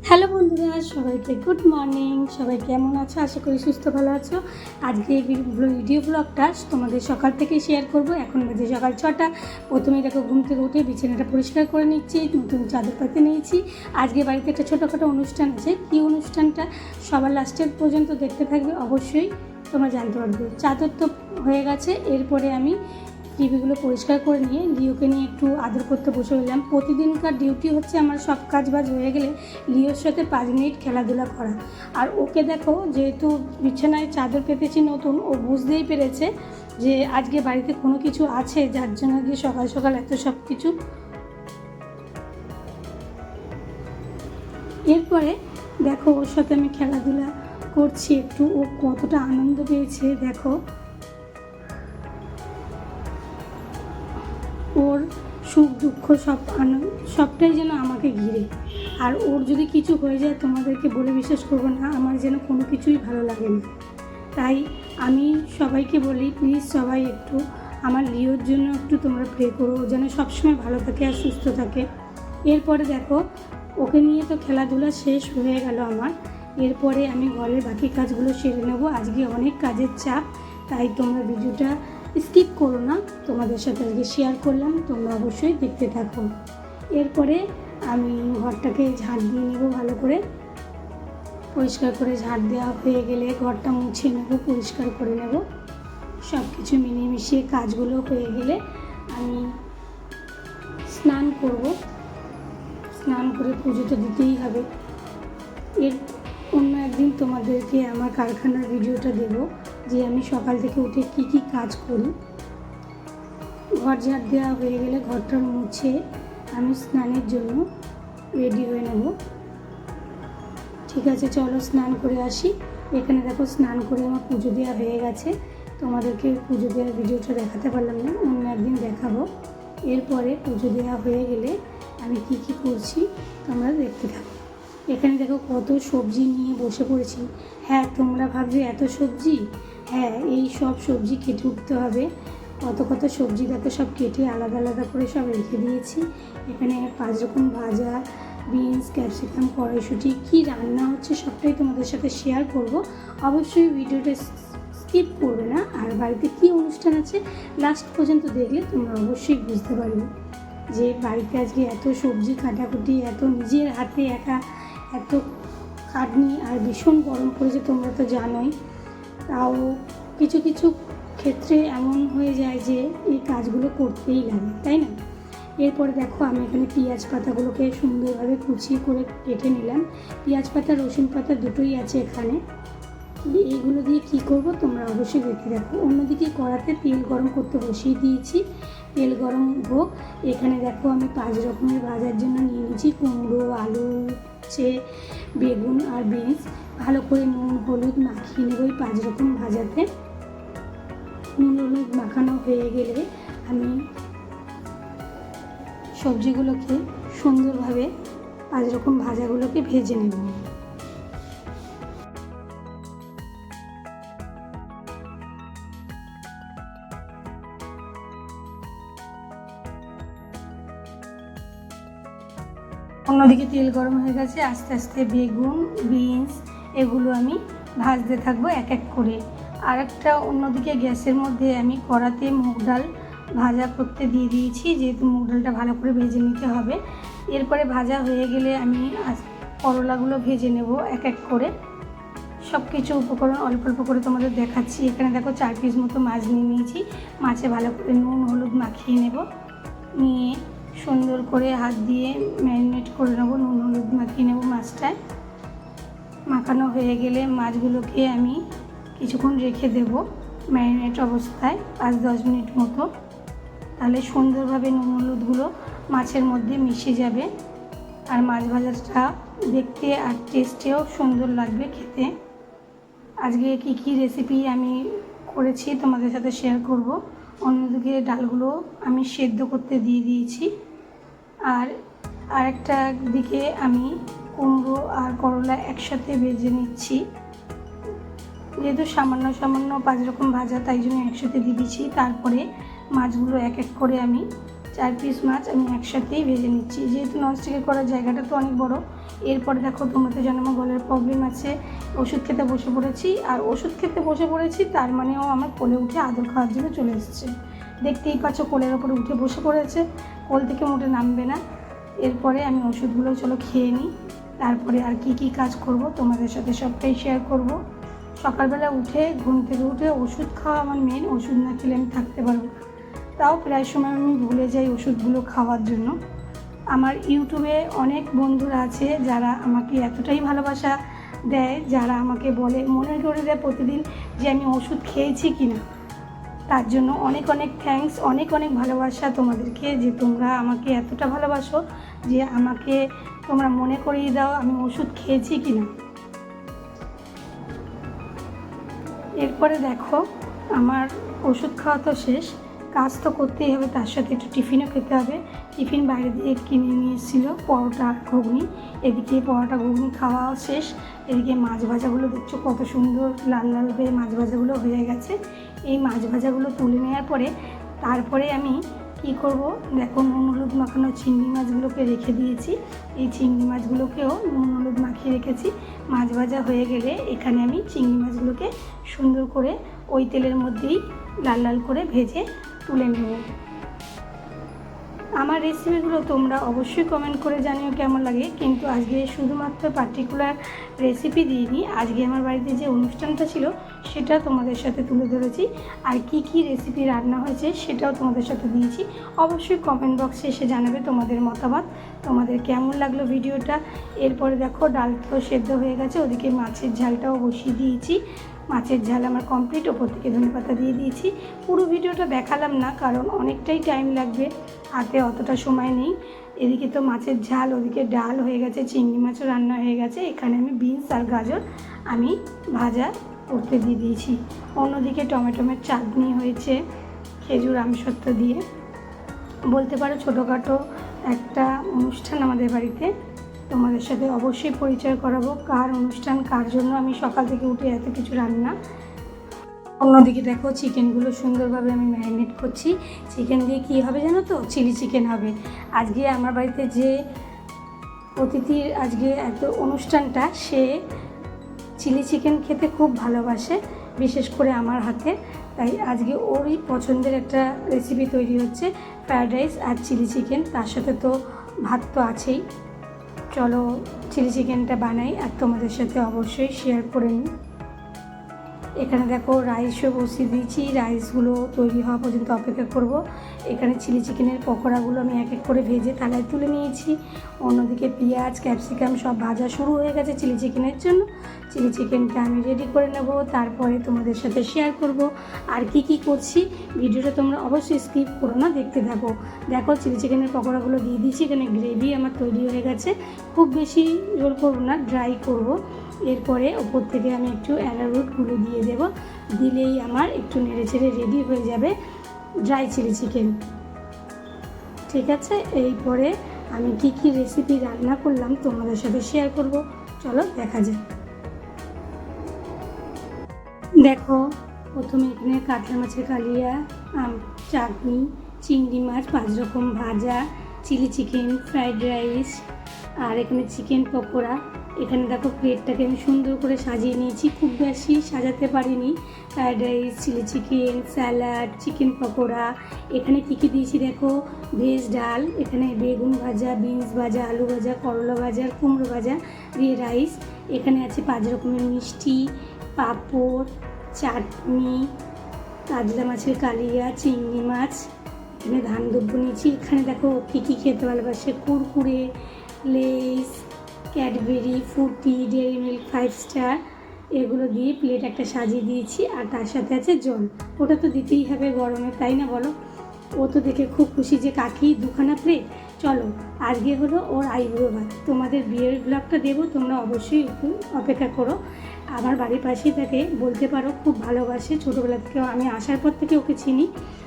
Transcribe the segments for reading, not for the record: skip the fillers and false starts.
Hello বন্ধুরা, সবাইকে good morning. সবাই কেমন আছো? আশা করি সুস্থ ভালো আছো। আজকে এই ভিডিও ব্লগটা তোমাদের সকাল থেকে শেয়ার করব। এখন বাজে সকাল 6টা। প্রথমেই দেখো ঘুম থেকে উঠে বিছানাটা পরিষ্কার করে নিচ্ছি, নতুন চাদর পাতে নিয়েছি। আজকে বাড়িতে একটা ছোটোখাটো অনুষ্ঠান আছে। কী অনুষ্ঠানটা সবার লাস্টের পর্যন্ত দেখতে থাকবে, অবশ্যই তোমরা জানতে পারবে। চাদর তো হয়ে গেছে, এরপরে আমি টিভিগুলো পরিষ্কার করে নিয়ে লিওকে নিয়ে একটু আদর করতে বসে হলাম। প্রতিদিনকার ডিউটি হচ্ছে আমার সব কাজ বাজ হয়ে গেলে লিওর সাথে 5 মিনিট খেলাধুলা করা। আর ওকে দেখো, যেহেতু বিছানায় চাদর পেতেছি নতুন, ও বুঝতেই পেরেছে যে আজকে বাড়িতে কোনো কিছু আছে, যার জন্য গিয়ে সকাল সকাল এত সব কিছু। এরপরে দেখো ওর সাথে আমি খেলাধুলা করছি একটু, ও কতটা আনন্দ পেয়েছে দেখো। ওর সুখ দুঃখ সবটাই যেন আমাকে ঘিরে। আর ওর যদি কিছু হয়ে যায়, তোমাদেরকে বলে বিশ্বাস করবো না, আমার যেন কোনো কিছুই ভালো লাগে না। তাই আমি সবাইকে বলি, প্লিজ সবাই একটু আমার লিওর জন্য একটু তোমরা প্রে করো, ও যেন সবসময় ভালো থাকে আর সুস্থ থাকে। এরপরে দেখো ওকে নিয়ে তো খেলাধুলা শেষ হয়ে গেল আমার। এরপরে আমি ঘরের বাকি কাজগুলো সেরে নেবো। আজকে অনেক কাজের চাপ, তাই তোমরা ভিডিওটা স্কিপ করো না, তোমাদের সাথে আজকে শেয়ার করলাম, তোমরা অবশ্যই দেখতে থাকো। এরপরে আমি ঘরটাকে ঝাড় দিয়ে নেব ভালো করে। পরিষ্কার করে ঝাড় দেওয়া হয়ে গেলে ঘরটা মুছে নেব, পরিষ্কার করে নেব। সব কিছু মিলিয়ে মিশিয়ে কাজগুলো হয়ে গেলে আমি স্নান করব। স্নান করে পুজো তো দিতেই হবে। এর অন্য একদিন তোমাদেরকে আমার কারখানার ভিডিওটা দেব, যে আমি সকাল থেকে উঠে কি কি কাজ করি। ঘর ঝাড় দেওয়া হয়ে গেলে ঘরটা মুছে আমি স্নানের জন্য রেডি হয়ে নেব। ঠিক আছে, চলো স্নান করে আসি। এখানে দেখো স্নান করে আমার পুজো দেওয়া হয়ে গেছে। তোমাদেরকে পুজো দেওয়ার ভিডিওটা দেখাতে পারলাম না, অন্য একদিন দেখাবো। এরপরে পুজো দেওয়া হয়ে গেলে আমি কি কি করছি তোমরা দেখতে থাকো। এখানে দেখো কত সবজি নিয়ে বসে পড়েছি। হ্যাঁ, তোমরা ভাববে এত সবজি? হ্যাঁ, এই সব সবজি কেটে উঠতে হবে। কত কত সবজি দেখো, সব কেটে আলাদা আলাদা করে সব রেখে দিয়েছি। এখানে 5 রকম ভাজা, বিনস, ক্যাপসিকাম, কড়াইশুঁটি, কী রান্না হচ্ছে সবটাই তোমাদের সাথে শেয়ার করব। অবশ্যই ভিডিওটা স্কিপ করবে না। আর বাড়িতে কী অনুষ্ঠান আছে লাস্ট পর্যন্ত দেখলে তোমরা অবশ্যই বুঝতে পারবে যে বাড়িতে আজকে এত সবজি কাটাকুটি, এত নিজের হাতে একা, এত খাটনি, আর ভীষণ গরম পড়েছে তোমরা তো জানোই। তাও কিছু কিছু ক্ষেত্রে এমন হয়ে যায় যে এই কাজগুলো করতেই লাগে, তাই না? এরপরে দেখো আমি এখানে পেঁয়াজ পাতাগুলোকে সুন্দরভাবে কুচিয়ে করে কেটে নিলাম। পেঁয়াজ পাতা, রসুন পাতা দুটোই আছে এখানে। এইগুলো দিয়ে কী করব তোমরা অবশ্যই দেখতে দেখো। অন্যদিকে কড়াতে তেল গরম করতে বসিয়ে দিয়েছি, তেল গরম হোক। এখানে দেখো আমি 5 রকমের ভাজার জন্য নিয়ে নিয়েছি কুমড়ো, আলু, বেগুন আর বিনস। ভালো করে নুন হলুদ মাখিয়ে নেব ওই 5 রকম ভাজাতে। নুন হলুদ মাখানো হয়ে গেলে আমি সবজিগুলোকে সুন্দরভাবে 5 রকম ভাজাগুলোকে ভেজে নেব। অন্যদিকে তেল গরম হয়ে গেছে, আস্তে আস্তে বেগুন, বিনস এগুলো আমি ভাজতে থাকবো এক এক করে। আর একটা অন্যদিকে গ্যাসের মধ্যে আমি কড়াতে মুগ ডাল ভাজা করতে দিয়ে দিয়েছি, যেহেতু মুগ ডালটা ভালো করে ভেজে নিতে হবে। এরপরে ভাজা হয়ে গেলে আমি করলাগুলো ভেজে নেব এক এক করে। সব কিছু উপকরণ অল্প অল্প করে তোমাদের দেখাচ্ছি। এখানে দেখো 4 পিস মতো মাছ নিয়ে নিয়েছি। মাছে ভালো করে নুন হলুদ মাখিয়ে নেব, নিয়ে সুন্দর করে হাত দিয়ে ম্যারিনেট করে নেব, নুন হলুদ মাখিয়ে নেব মাছটায়। মাখানো হয়ে গেলে মাছগুলোকে আমি কিছুক্ষণ রেখে দেব ম্যারিনেট অবস্থায়, 5-10 মিনিট মতো। তাহলে সুন্দরভাবে নুন হলুদগুলো মাছের মধ্যে মিশে যাবে, আর মাছ ভাজাটা দেখতে আর টেস্টেও সুন্দর লাগবে খেতে। আজকে কি কি রেসিপি আমি করেছি তোমাদের সাথে শেয়ার করব। অন্যদিকে ডালগুলো আমি সেদ্ধ করতে দিয়ে দিয়েছি। আর আরেকটা দিকে আমি কুমড়ো আর করলা একসাথে ভেজে নিচ্ছি। যেহেতু সামান্য সামান্য 5 রকম ভাজা, তাই জন্য একসাথে দিয়ে দিচ্ছি। তারপরে মাছগুলো এক এক করে আমি 4 পিস মাছ আমি একসাথেই ভেজে নিচ্ছি। যেহেতু ননস্টিকের করার জায়গাটা তো অনেক বড়, এরপরে দেখো তোমরা তো জানো আমার গলার প্রবলেম আছে, ওষুধ খেতে বসে পড়েছি। আর ওষুধ খেতে বসে পড়েছি তার মানে ও আমার কোলে উঠে আদর খাওয়ার জন্য চলে এসেছে। দেখতেই পাচ্ছ কোলের ওপরে উঠে বসে পড়েছে, কোল থেকে মোটে নামবে না। এরপরে আমি ওষুধগুলো চলো খেয়ে নিই, তারপরে আর কি কাজ করব তোমাদের সাথে সবটাই শেয়ার করব। সকালবেলা উঠে ঘুম থেকে উঠে ওষুধ খাওয়া আমার মেন, ওষুধ না খেলে আমি থাকতে পারবো না। তাও প্রায় সময় আমি ভুলে যাই ওষুধগুলো খাওয়ার জন্য। আমার ইউটিউবে অনেক বন্ধুরা আছে যারা আমাকে এতটাই ভালোবাসা দেয়, যারা আমাকে বলে, মনে করে দেয় প্রতিদিন যে আমি ওষুধ খেয়েছি কি না। তার জন্য অনেক অনেক থ্যাঙ্কস, অনেক অনেক ভালোবাসা তোমাদেরকে, যে তোমরা আমাকে এতটা ভালোবাসো যে আমাকে তোমরা মনে করিয়ে দাও আমি ওষুধ খেয়েছি কি না। এরপরে দেখো আমার ওষুধ খাওয়া তো শেষ, কাজ তো করতেই হবে, তার সাথে একটু টিফিনও খেতে হবে। টিফিন বাইরে দিয়ে কিনে নিয়ে এসেছিলো পরোটা ঘুগনি, এদিকে পরোটা ঘুগনি খাওয়াও শেষ। এদিকে মাছ ভাজাগুলো দেখছো কত সুন্দর লাল লাল হয়ে মাছ ভাজাগুলো হয়ে গেছে। এই মাছ ভাজাগুলো তুলে নেওয়ার পরে তারপরে আমি কি করব, দেখো নুন হলুদ মাখানো চিংড়ি মাছগুলোকে রেখে দিয়েছি। এই চিংড়ি মাছগুলোকেও নুন হলুদ মাখিয়ে রেখেছি। মাছ ভাজা হয়ে গেলে এখানে আমি চিংড়ি মাছগুলোকে সুন্দর করে ওই তেলের মধ্যেই লাল লাল করে ভেজে তুলে নেব। আমার রেসিপিগুলো তোমরা অবশ্যই কমেন্ট করে জানিও কেমন লাগে। কিন্তু আজকে শুধুমাত্র পার্টিকুলার রেসিপি দিইনি, আজকে আমার বাড়িতে যে অনুষ্ঠানটা ছিল সেটা তোমাদের সাথে তুলে ধরেছি। আর কি রেসিপি রান্না হয়েছে সেটাও তোমাদের সাথে দিয়েছি। অবশ্যই কমেন্ট বক্সে এসে জানাবে তোমাদের মতামত, তোমাদের কেমন লাগলো ভিডিওটা। এরপরে দেখো ডাল তো সেদ্ধ হয়ে গেছে, ওদিকে মাছের ঝালটাও বসিয়ে দিয়েছি। মাছের ঝাল আমার কমপ্লিট, ওপর থেকে ধনেপাতা দিয়ে দিয়েছি। পুরো ভিডিওটা দেখালাম না কারণ অনেকটাই টাইম লাগবে, হাতে অতটা সময় নেই। এদিকে তো মাছের ঝাল, ওদিকে ডাল হয়ে গেছে, চিংড়ি মাছও রান্না হয়ে গেছে। এখানে আমি বিনস আর গাজর আমি ভাজা করতে দিয়ে দিয়েছি। অন্যদিকে টমেটোমের চাটনি হয়েছে খেজুর আমসত্ত্ব দিয়ে। বলতে পারো ছোটোখাটো একটা অনুষ্ঠান আমাদের বাড়িতে। তোমাদের সাথে অবশ্যই পরিচয় করাবো কার অনুষ্ঠান, কার জন্য আমি সকাল থেকে উঠে এত কিছু রান্না। অন্যদিকে দেখো চিকেনগুলো সুন্দরভাবে আমি ম্যারিনেট করছি। চিকেন দিয়ে কী হবে জানো তো, চিলি চিকেন হবে। আজকে আমার বাড়িতে যে অতিথির আজকে এত অনুষ্ঠানটা, সে চিলি চিকেন খেতে খুব ভালোবাসে, বিশেষ করে আমার হাতে। তাই আজকে ওরই পছন্দের একটা রেসিপি তৈরি হচ্ছে, ফ্রায়েড রাইস আর চিলি চিকেন। তার সাথে তো ভাত তো আছেই। চলো চিলি চিকেনটা বানাই আর তোমাদের সাথে অবশ্যই শেয়ার করে নিই। এখানে দেখো রাইসও বসিয়ে দিয়েছি, রাইসগুলো তৈরি হওয়া পর্যন্ত অপেক্ষা করব। এখানে চিলি চিকেনের পকোড়াগুলো আমি এক এক করে ভেজে থালায় তুলে নিয়েছি। অন্যদিকে পেঁয়াজ ক্যাপসিকাম সব ভাজা শুরু হয়ে গেছে চিলি চিকেনের জন্য। চিলি চিকেনটা আমি রেডি করে নেব, তারপরে তোমাদের সাথে শেয়ার করব আর কি করছি। ভিডিওটা তোমরা অবশ্যই স্কিপ করো না, দেখতে থাকো। দেখো চিলি চিকেনের পকোড়াগুলো দিয়ে দিয়েছি। এখানে গ্রেভি আমার তৈরি হয়ে গেছে, খুব বেশি জোর করবো না, ড্রাই করব। এরপরে ওপর থেকে আমি একটু অ্যারারুটগুলো দিয়ে দেব, দিলেই আমার একটু নেড়েচেড়ে রেডি হয়ে যাবে ড্রাই চিলি চিকেন। ঠিক আছে, এরপরে আমি কি রেসিপি রান্না করলাম তোমাদের সাথে শেয়ার করব। চলো দেখা যাক। দেখো প্রথমে এখানে কাতলা মাছের কালিয়া, চাটনি, চিংড়ি মাছ 5 রকম ভাজা, চিলি চিকেন, ফ্রাইড রাইস আর এখানে চিকেন পকোড়া। এখানে দেখো প্লেটটাকে আমি সুন্দর করে সাজিয়ে নিয়েছি, খুব বেশি সাজাতে পারিনি। Fried rice, chilli chicken, salad, chicken pakora. এখানে কী দিয়েছি দেখো, ভেজ ডাল, এখানে বেগুন ভাজা, বিনস ভাজা, আলু ভাজা, করলা ভাজা, কুমড়ো ভাজা দিয়ে রাইস। এখানে আছে 5 রকমের মিষ্টি, পাঁপড়, চাটনি, কাতলা মাছের কালিয়া, চিংড়ি মাছ। এখানে ধান দুব্বো নিয়েছি। এখানে দেখো কী খেতে ভালোবাসে, Kurkure, less, Cadbury, Frooti, dairy milk, 5 star, এগুলো দিয়ে প্লেট একটা সাজিয়ে দিয়েছি। আর তার সাথে আছে জল, ওটা তো দিতেই হবে গরমে, তাই না বলো? ও তো দেখে খুব খুশি যে কাকি 2খানা প্লেট। চলো আজকে হলো ওর আইবুড়ো ভাত, তোমাদের বিয়ের ব্লগটা দেবো, তোমরা অবশ্যই একটু অপেক্ষা করো। আমার বাড়ির পাশেই থাকে, বলতে পারো খুব ভালোবাসে। ছোটোবেলা থেকে আমি আসার পর থেকে ওকে চিনি।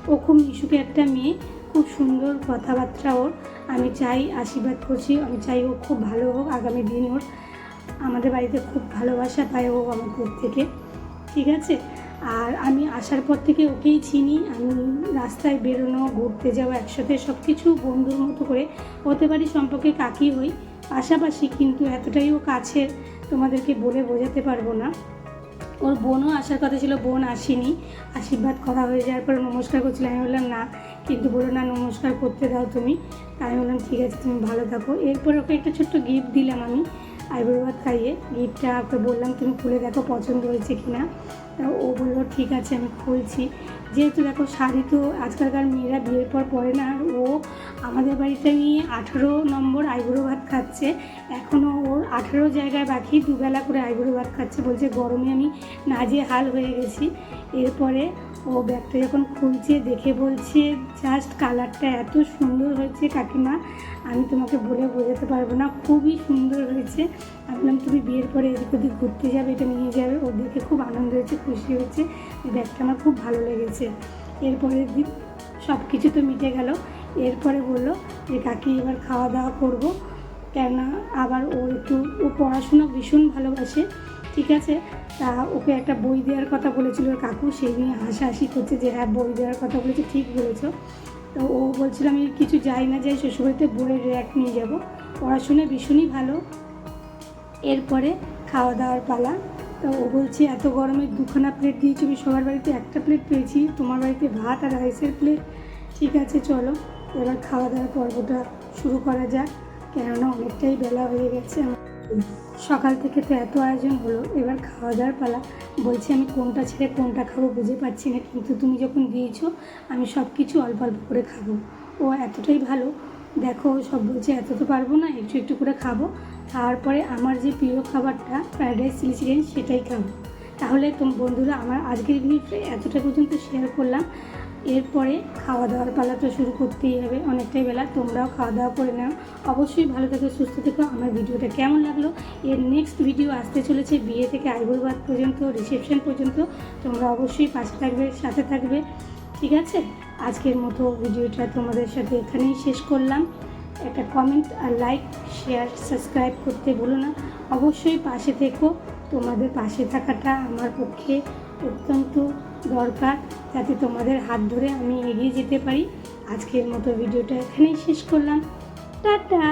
ও খুব মিশুকে একটা মেয়ে, খুব সুন্দর কথাবার্তা ওর। আমি চাই, আশীর্বাদ করছি, আমি চাই ও খুব ভালো হোক আগামী দিন। ওর আমাদের বাড়িতে খুব ভালোবাসা পায় ও আমাদের থেকে, ঠিক আছে? আর আমি আসার পর থেকে ওকেই চিনি। আমি রাস্তায় বেরোনো, ঘুরতে যাওয়া, একসাথে সব কিছু বন্ধুর মতো করে হতে পারি, সম্পর্কে কাকি হই, পাশাপাশি কিন্তু এতটাইও কাছের তোমাদেরকে বলে বোঝাতে পারবো না। ওর বোনও আসার কথা ছিল, বোন আসেনি। আশীর্বাদ করা হয়ে যাওয়ার পরে নমস্কার করছিল, আমি বললাম না, কিন্তু বললো না নমস্কার করতে দাও তুমি। আমি বললাম ঠিক আছে তুমি ভালো থাকো। এরপর ওকে একটা ছোট্ট গিফট দিলাম আমি আইবুড়ো ভাত খাইয়ে। গিফটটা ওকে বললাম তুমি খুলে দেখো পছন্দ হয়েছে কি না। তা ও বললো ঠিক আছে আমি খুলছি। যেহেতু দেখো শাড়ি তো আজকালকার মেয়েরা বিয়ের পর পরে না, আর ও আমাদের বাড়িতে নিয়ে 18 নম্বর আইবুড়ো ভাত খাচ্ছে। এখনও ওর 18 জায়গায় বাকি, দুবেলা করে আইবুড়ো ভাত খাচ্ছে। বলছে গরমে আমি নাজেহাল হয়ে গেছি। এরপরে ও ব্যাগটা যখন খুলছে দেখে বলছে জাস্ট কালারটা এত সুন্দর হয়েছে কাকিমা, আমি তোমাকে বলে বোঝাতে পারবো না, খুবই সুন্দর হয়েছে। আমি বললাম তুমি বিয়ের পরে এদিক ওদিক ঘুরতে যাবে, এটা নিয়ে যাবে। ওর দেখে খুব আনন্দ হয়েছে, খুশি হয়েছে, ব্যাগটা আমার খুব ভালো লেগেছে। এরপরের দিন সব কিছু তো মিটে গেল। এরপরে বললো যে কাকি এবার খাওয়া দাওয়া করবো, কেননা আবার ও পড়াশোনা ভীষণ ভালোবাসে। ঠিক আছে, তা ওকে একটা বই দেওয়ার কথা বলেছিল ওর কাকু, সেই নিয়ে হাসাহাসি করছে যে হ্যাঁ বই দেওয়ার কথা বলেছে, ঠিক বলেছো। তো ও বলছিল আমি কিছু যাই না যাই শ্বশুরবাড়িতে বইয়ের র্যাক নিয়ে যাব, পড়াশোনায় ভীষণই ভালো। এরপরে খাওয়া দাওয়ার পালা। তো ও বলছে এত গরমে 2খানা প্লেট দিয়েছি, আমি সবার বাড়িতে একটা প্লেট পেয়েছি, তোমার বাড়িতে ভাত আর রাইসের প্লেট। ঠিক আছে চলো এবার খাওয়া দাওয়ার পর্বটা শুরু করা যাক, কেননা অনেকটাই বেলা হয়ে গেছে। সকাল থেকে তো এত আয়োজন হলো, এবার খাওয়া দাওয়ার পালা। বলছি আমি কোনটা ছেড়ে কোনটা খাবো বুঝে পাচ্ছি না, কিন্তু তুমি যখন দিয়েছো আমি সব কিছু অল্প অল্প করে খাবো। ও এতটাই ভালো, দেখো সব বলছে এত তো পারবো না, একটু একটু করে খাবো। তারপরে আমার যে প্রিয় খাবারটা ফ্রায়েড রাইস চিলি চিকেন সেটাই খাবো। তাহলে বন্ধুরা আমার আজকের ভিডিওটা এতটা পর্যন্ত শেয়ার করলাম। এরপরে খাওয়া দাওয়ার পালা তো শুরু করতেই হবে, অনেকটাই বেলা, তোমরাও খাওয়া দাওয়া করে নাও। অবশ্যই ভালো থেকো, সুস্থ থেকো। আমার ভিডিওটা কেমন লাগলো, এর নেক্সট ভিডিও আসতে চলেছে বিয়ে থেকে আইবুড়ো ভাত পর্যন্ত, রিসেপশন পর্যন্ত। তোমরা অবশ্যই পাশে থাকবে, সাথে থাকবে। ঠিক আছে, আজকের মতো ভিডিওটা তোমাদের সাথে এখানেই শেষ করলাম। একটা কমেন্ট আর লাইক শেয়ার সাবস্ক্রাইব করতে ভুলো না। অবশ্যই পাশে থেকো, তোমাদের পাশে থাকাটা আমার পক্ষে অত্যন্ত দরকার, যাতে তোমাদের হাত ধরে আমি এগিয়ে যেতে পারি। আজকের মতো ভিডিওটা এখানেই শেষ করলাম। টাটা।